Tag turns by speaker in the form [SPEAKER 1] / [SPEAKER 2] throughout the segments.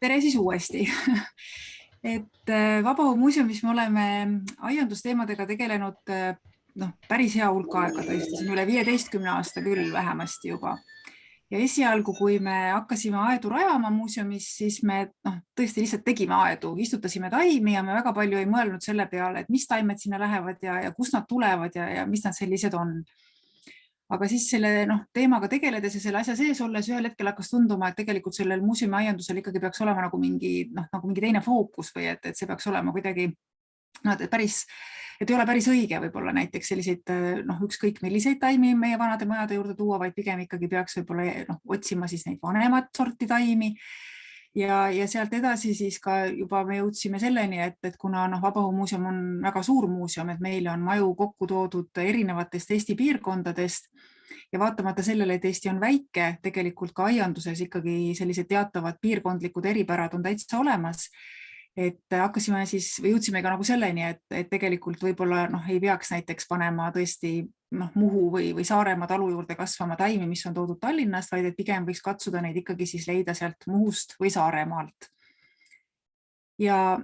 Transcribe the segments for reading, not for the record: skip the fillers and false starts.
[SPEAKER 1] tere siis uuesti. Vabaõhumuuseumis me oleme aiandusteemadega tegelenud päris hea hulk aega, tõesti, siin üle 15 aasta küll vähemasti juba. Ja esialgu, kui me hakkasime aedu rajama muuseumis, siis me tõesti lihtsalt tegime aedu, istutasime taimi ja me väga palju ei mõelnud selle peale, et mis taimed sinna lähevad ja kust nad tulevad ja mis nad sellised on. Aga siis selle teemaga tegeledes ja selle asja sees olles ühel hetkel hakkas tunduma, et tegelikult sellel muuseumi aiandusel ikkagi peaks olema nagu mingi teine fookus või et see peaks olema kuidagi, et ei ole päris õige võib-olla näiteks selliseid ükskõik milliseid taimi meie vanade majade juurde tuua, vaid pigem ikkagi peaks võib-olla otsima siis neid vanemat sorti taimi. Ja sealt edasi siis ka juba me jõudsime selleni, et kuna Vabaõhumuuseum on väga suur muuseum, et meile on maju kokku toodud erinevatest Eesti piirkondadest ja vaatamata sellele, et Eesti on väike, tegelikult ka aianduses ikkagi sellised teatavad piirkondlikud eripärad on täitsa olemas. Et hakkasime siis või jõudsime ka selleni, et tegelikult võib-olla ei peaks näiteks panema tõesti Muhu või Saaremaa talu juurde kasvama taimi, mis on toodud Tallinnast, vaid et pigem võiks katsuda neid ikkagi siis leida sealt Muhust või Saaremaalt. Ja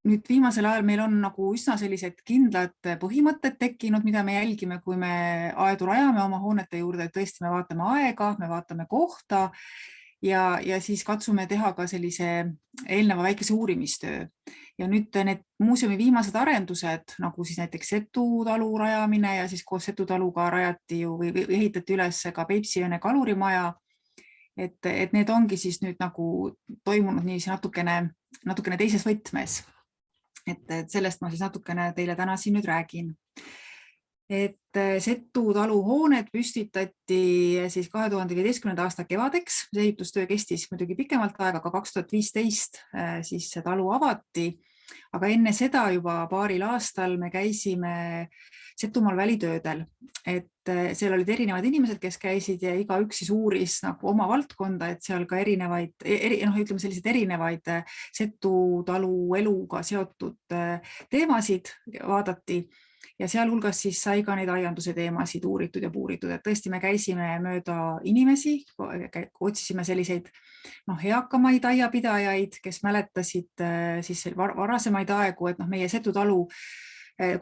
[SPEAKER 1] nüüd viimasel ajal meil on üsna sellised kindlad põhimõtted tekkinud, mida me jälgime, kui me aedu rajame oma hoonete juurde, et tõesti me vaatame aega, me vaatame kohta ja siis katsume teha ka sellise eelneva väikese uurimistöö. Ja nüüd need muuseumi viimased arendused, nagu siis näiteks Setu talu rajamine ja siis koos Setu taluga rajati või ehitati üles ka Peipsiveene kalurimaja, et need ongi siis nüüd toimunud niiviisi natukene teises võtmes. Et sellest ma siis natukene teile täna siin nüüd räägin. Et Setu talu hooned püstitati siis 2015. aasta kevadeks. See ehitustöö kestis muidugi pikemalt aega, aga 2015 siis see talu avati. Aga enne seda juba paaril aastal me käisime Setumaal välitöödel. Et seal olid erinevad inimesed, kes käisid ja igaüks siis uuris oma valdkonda, et seal ka erinevaid Setu talu eluga seotud teemasid vaadati. Ja sealhulgas siis sai ka neid aianduse teemasid uuritud ja puuritud, et tõesti me käisime mööda inimesi, otsisime selliseid eakamaid aiapidajaid, kes mäletasid siis varasemaid aegu, et meie Setu talu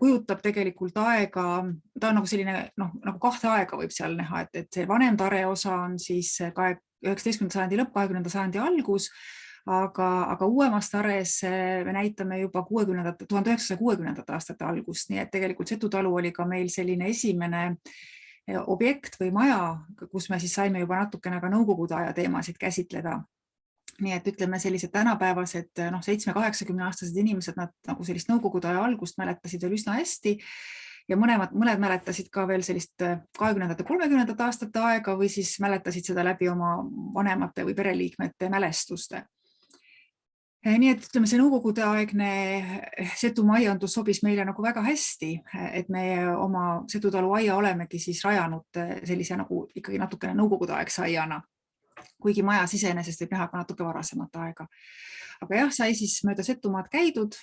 [SPEAKER 1] kujutab tegelikult aega, ta on selline kahte aega võib seal näha, et see vanem tare osa on siis 19. sajandi lõpp, 20. sajandi algus, aga uuemas tares me näitame juba 1960. aastate algust, nii et tegelikult Setu talu oli ka meil selline esimene objekt või maja, kus me siis saime juba natukene ka nõukogude aja teemasid käsitleda. Nii et ütleme sellised tänapäevased 7-80-aastased inimesed, nad sellist nõukogude aja algust mäletasid veel üsna hästi ja mõned mäletasid ka veel sellist 20. 30. aastate aega või siis mäletasid seda läbi oma vanemate või pereliikmete mälestuste. Nii et ütleme, see nõukogude aegne Setumaa aiandus sobis meile väga hästi, et me oma Setu talu aia olemegi siis rajanud sellise ikkagi natukene nõukogude aegse aiana, kuigi majas iseenesest võib näha ka natuke varasemat aega. Aga jah, sai siis mööda Setumaad käidud,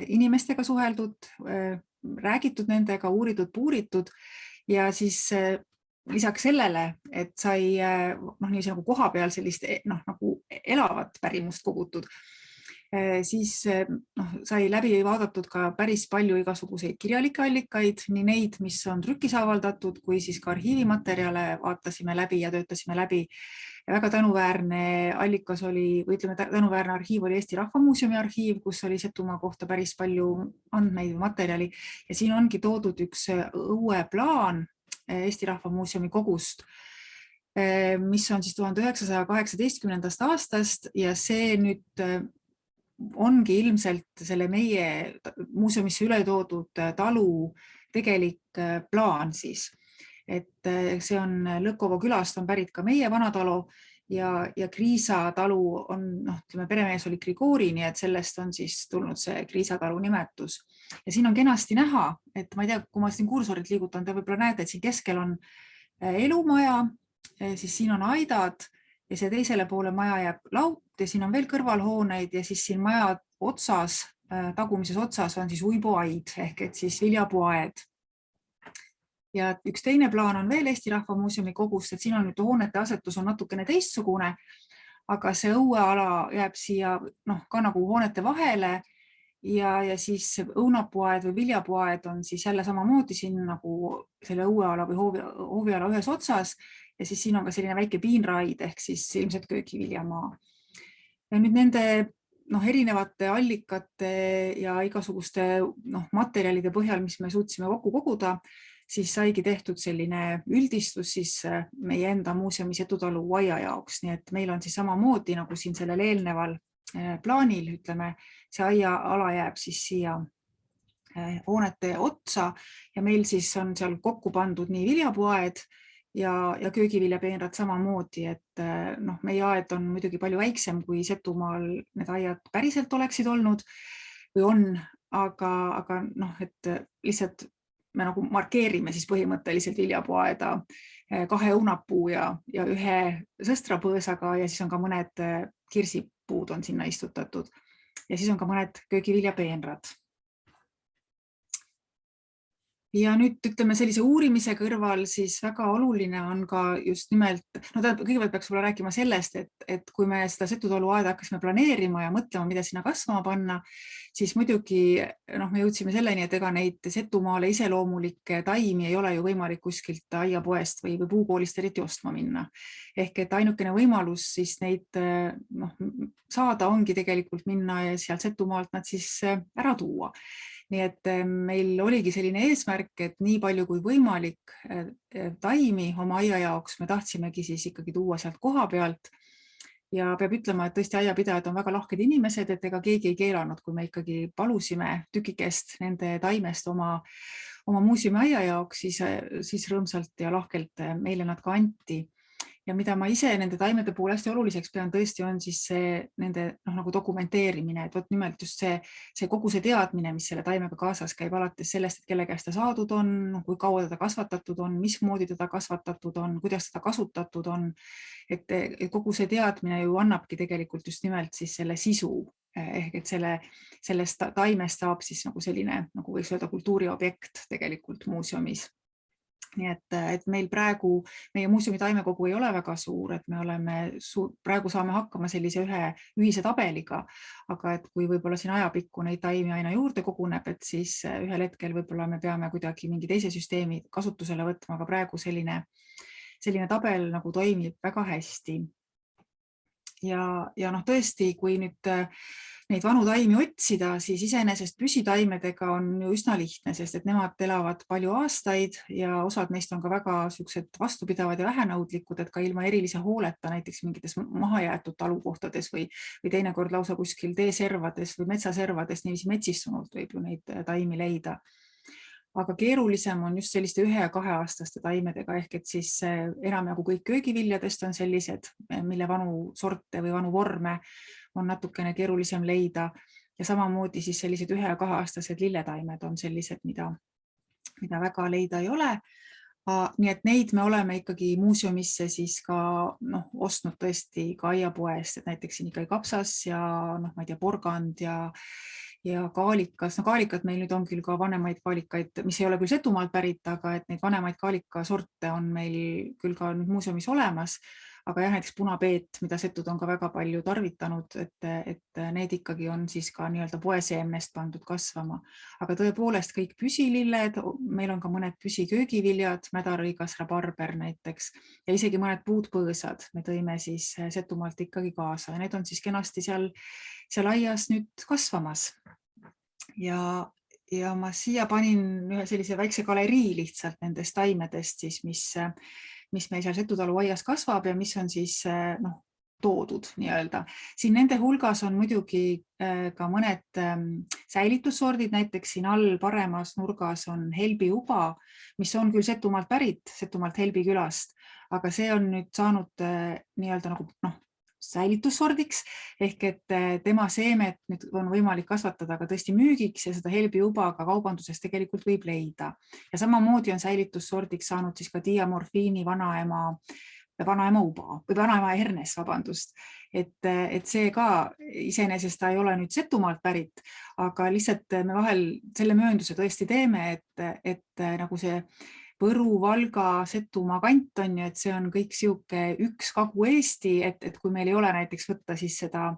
[SPEAKER 1] inimestega suheldud, räägitud nendega, uuritud, puuritud ja siis lisaks sellele, et sai koha peal sellist elavat pärimust kogutud, siis sai läbi vaadatud ka päris palju igasuguseid kirjalikke allikaid, nii neid, mis on trükis avaldatud, kui siis ka arhiivimaterjale vaatasime läbi ja töötasime läbi. Väga tänuväärne allikas oli, või ütleme, tänuväärne arhiiv oli Eesti Rahva Muuseumi arhiiv, kus oli Setumaa kohta päris palju andmeid ja materjali ja siin ongi toodud üks õueplaan Eesti Rahva Muuseumi kogust, mis on siis 1918. aastast ja see nüüd ongi ilmselt selle meie muuseumisse üle toodud talu tegelik plaan siis. Et see on Lõkovo külast, on pärit ka meie vanatalu ja Kriisa talu on, peremees oli Grigori, nii et sellest on siis tulnud see Kriisa talu nimetus. Ja siin on kenasti näha, et ma ei tea, kui ma siin kursorit liigutan, te võib-olla näete, et siin keskel on elumaja, siis siin on aidad ja see teisele poole maja jääb laut ja siin on veel kõrvalhooneid ja siis siin maja otsas, tagumises otsas on siis uibuaid ehk et siis viljapuuaed. Ja üks teine plaan on veel Eesti Rahva Muuseumi kogust, et siin on nüüd hoonete asetus on natukene teistsugune, aga see õueala jääb siia ka nagu hoonete vahele ja siis õunapuaed või viljapuaed on siis jälle samamoodi siin nagu selle õueala või hooviala ühes otsas ja siis siin on ka selline väike piinraid ehk siis ilmselt köögiviljamaa. Ja nüüd nende erinevate allikate ja igasuguste materjalide põhjal, mis me suutsime kokku koguda, siis saigi tehtud selline üldistus siis meie enda muuseumi Setutalu aia jaoks. Nii et meil on siis samamoodi nagu siin sellel eelneval plaanil, ütleme, see aiaala jääb siis siia hoonete otsa ja meil siis on seal kokku pandud nii viljapuaed ja köögiviljapeenrad samamoodi, et meie aed on muidugi palju väiksem kui Setumaal need aiad päriselt oleksid olnud või on, aga et lihtsalt me nagu markeerime siis põhimõtteliselt viljapuaeda 2 õunapuu ja 1 sõstrapõõsaga ja siis on ka mõned kirsipuud on sinna istutatud ja siis on ka mõned köögiviljapeenrad. Ja nüüd ütleme sellise uurimise kõrval siis väga oluline on ka just nimelt, kõigepealt peaks võib-olla rääkima sellest, et kui me seda Setutalu aeda hakkasime planeerima ja mõtlema, mida sinna kasvama panna, siis muidugi me jõudsime selleni, et ega neid Setumaale iseloomulikke taimi ei ole ju võimalik kuskilt aiapoest või puukoolist eriti ostma minna. Ehk et ainukene võimalus siis neid saada ongi tegelikult minna ja sealt Setumaalt nad siis ära tuua. Nii et meil oligi selline eesmärk, et nii palju kui võimalik taimi oma aia jaoks me tahtsimegi siis ikkagi tuua sealt koha pealt ja peab ütlema, et tõesti aiapidajad on väga lahked inimesed, et ega keegi ei keelanud, kui me ikkagi palusime tükikest nende taimest oma muuseumi aia jaoks, siis rõõmsalt ja lahkelt meile nad ka anti. Ja mida ma ise nende taimede puhul hästi oluliseks pean tõesti on siis see nende nagu dokumenteerimine, et võt nimelt just see kogu see teadmine, mis selle taimega kaasas käib alates sellest, et kelle käest ta saadud on, kui kaua teda kasvatatud on, mismoodi teda kasvatatud on, kuidas teda kasutatud on, et kogu see teadmine ju annabki tegelikult just nimelt siis selle sisu ehk et sellest taimest saab siis nagu selline, nagu võiks öelda, kultuuriobjekt tegelikult muuseumis. Nii et meil praegu, meie muuseumi taimekogu ei ole väga suur, et me praegu saame hakkama sellise ühise tabeliga, aga et kui võib-olla siin ajapikku neid taimi aina juurde koguneb, et siis ühel hetkel võib-olla me peame kuidagi mingi teise süsteemi kasutusele võtma, aga praegu selline tabel nagu toimib väga hästi. Ja tõesti, kui nüüd neid vanu taimi otsida, siis iseenesest püsitaimedega on ju üsna lihtne, sest et nemad elavad palju aastaid ja osad neist on ka väga vastupidavad ja vähenõudlikud, et ka ilma erilise hooleta näiteks mingites mahajäetud talukohtades või teinekord lausa kuskil teeservades või metsaservades niiviisi metsistunult võib ju neid taimi leida. Aga keerulisem on just selliste 1- ja 2-aastaste taimedega, ehk et siis enamjagu kõik köögiviljadest on sellised, mille vanu sorte või vanu vorme on natukene keerulisem leida ja samamoodi siis sellised 1- ja 2-aastased lilletaimed on sellised, mida väga leida ei ole. Nii et neid me oleme ikkagi muuseumisse siis ka ostnud tõesti ka aiapoest, et näiteks siin ikkagi kapsas ja ma ei tea, porgand ja kaalikas. Kaalikat meil nüüd on küll ka vanemaid kaalikaid, mis ei ole küll Setumaalt pärit, aga et neid vanemaid kaalikasorte on meil küll ka nüüd muuseumis olemas, aga jah, näiteks punapeet, mida setud on ka väga palju tarvitanud, et need ikkagi on siis ka nii-öelda poeseemnest pandud kasvama. Aga tõepoolest kõik püsililled, meil on ka mõned püsiköögiviljad, mädarigas, rabarber näiteks ja isegi mõned puudpõõsad me tõime siis Setumaalt ikkagi kaasa ja need on siis kenasti seal aias nüüd kasvamas. Ja ma siia panin ühe sellise väikse galerii lihtsalt nendest taimedest, siis, mis meil seal Setutalu aias kasvab ja mis on siis toodud nii-öelda. Siin nende hulgas on muidugi ka mõned säilitussordid, näiteks siin all paremas nurgas on helbiuba, mis on küll Setumaalt pärit, Setumaalt Helbi külast, aga see on nüüd saanud nii-öelda nagu säilitussordiks, ehk et tema seemet nüüd on võimalik kasvatada ka tõesti müügiks ja seda helbiuba ka kaubanduses tegelikult võib leida. Ja samamoodi on säilitussordiks saanud siis ka diamorfiini vanaema uba või vanaema hernes, vabandust. Et see ka iseenesest ta ei ole nüüd Setumaalt pärit, aga lihtsalt me vahel selle möönduse tõesti teeme, et nagu see Võru, Valga, Setumaa kant on ju, et see on kõik sihuke üks Kagu-Eesti, et kui meil ei ole näiteks võtta siis seda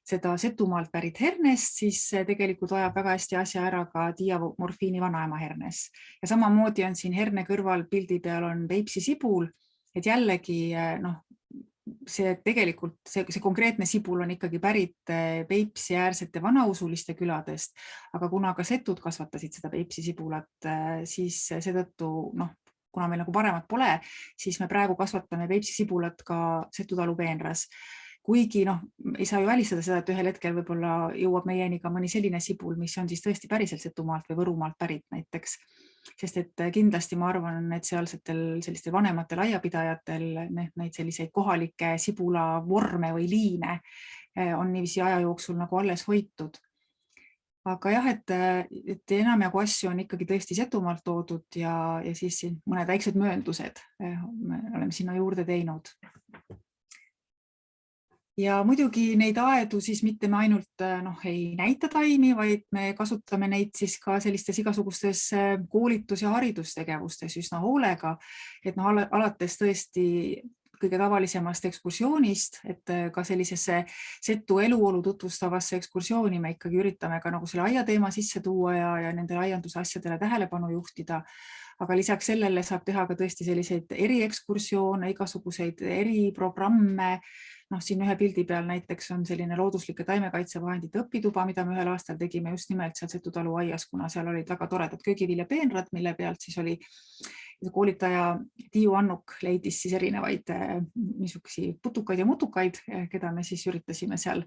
[SPEAKER 1] Setumaalt pärit hernest, siis tegelikult ajab väga hästi asja ära ka diamorfiini vanaema hernes. Ja samamoodi on siin herne kõrval pildi peal on Peipsi sibul, et jällegi see tegelikult see konkreetne sibul on ikkagi pärit Peipsi äärsete vanausuliste küladest, aga kuna ka setud kasvatasid seda Peipsi sibulat, siis seetõttu kuna meil nagu paremat pole, siis me praegu kasvatame Peipsi sibulat ka Setu talu peenras. Kuigi ei saa ju välistada seda, et ühel hetkel võib-olla jõuab meieni ka mõni selline sibul, mis on siis tõesti päriselt Setumaalt või Võrumaalt pärit näiteks. Sest et kindlasti ma arvan, et sealsetel sellistel vanematel aiapidajatel neid selliseid kohalikke sibula vorme või liine on niiviisi aja jooksul nagu alles hoitud. Aga jah, et enamjagu asju on ikkagi tõesti Setumaalt toodud ja siis mõned väiksed mööndused me oleme sinna juurde teinud. Ja muidugi neid aedu siis mitte me ainult ei näita taimi, vaid me kasutame neid siis ka sellistes igasugustes koolitus- ja haridustegevustes üsna hoolega, et alates tõesti kõige tavalisemast ekskursioonist, et ka sellisesse Setu eluolu tutvustavasse ekskursiooni me ikkagi üritame ka nagu selle aiateema sisse tuua ja nendele aianduse asjadele tähelepanu juhtida. Aga lisaks sellele saab teha ka tõesti selliseid eriekskursioone, igasuguseid eriprogramme. Siin ühe pildi peal näiteks on selline looduslike taimekaitsevahendite õpituba, mida me ühel aastal tegime just nimelt seal Setu talu aias, kuna seal olid väga toredad köögiviljapeenrad, mille pealt siis oli koolitaja Tiiu Annuk leidis siis erinevaid niisugusi putukaid ja mutukaid, keda me siis üritasime seal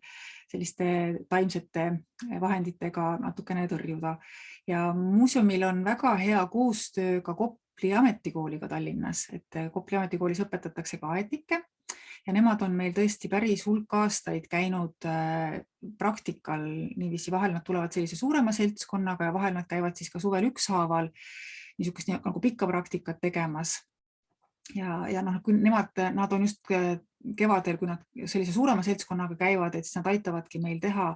[SPEAKER 1] selliste taimsete vahenditega natukene tõrjuda. Ja muuseumil on väga hea koostöö ka Kopli ametikooliga Tallinnas, et Kopli ametikoolis õpetatakse ka aednikke. Ja nemad on meil tõesti päris hulk aastaid käinud praktikal, niiviisi vahel nad tulevad sellise suurema seltskonnaga ja vahel nad käivad siis ka suvel ükshaaval niisugust nagu pikka praktikat tegemas. Ja kui nad on just kevadel, kui nad sellise suurema seltskonnaga käivad, et siis nad aitavadki meil teha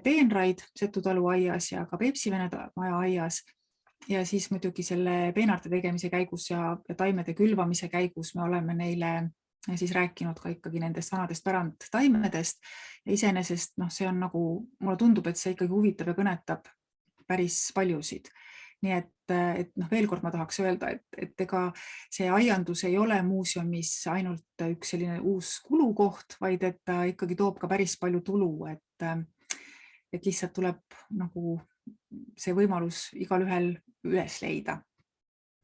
[SPEAKER 1] peenraid Setu talu aias ja ka Peipsi-Vene maja aias. Ja siis muidugi selle peenarte tegemise käigus ja taimede külvamise käigus me oleme neile siis rääkinud ka ikkagi nendest vanadest pärandtaimedest ja iseenesest see on nagu, mulle tundub, et see ikkagi huvitab ja kõnetab päris paljusid. Nii et veel kord ma tahaks öelda, et ega see aiandus ei ole muuseumis ainult üks selline uus kulukoht, vaid et ta ikkagi toob ka päris palju tulu, et lihtsalt tuleb nagu see võimalus igalühel üles leida.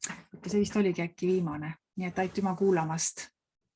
[SPEAKER 1] Ja see vist oligi äkki viimane, nii et aitüma kuulamast.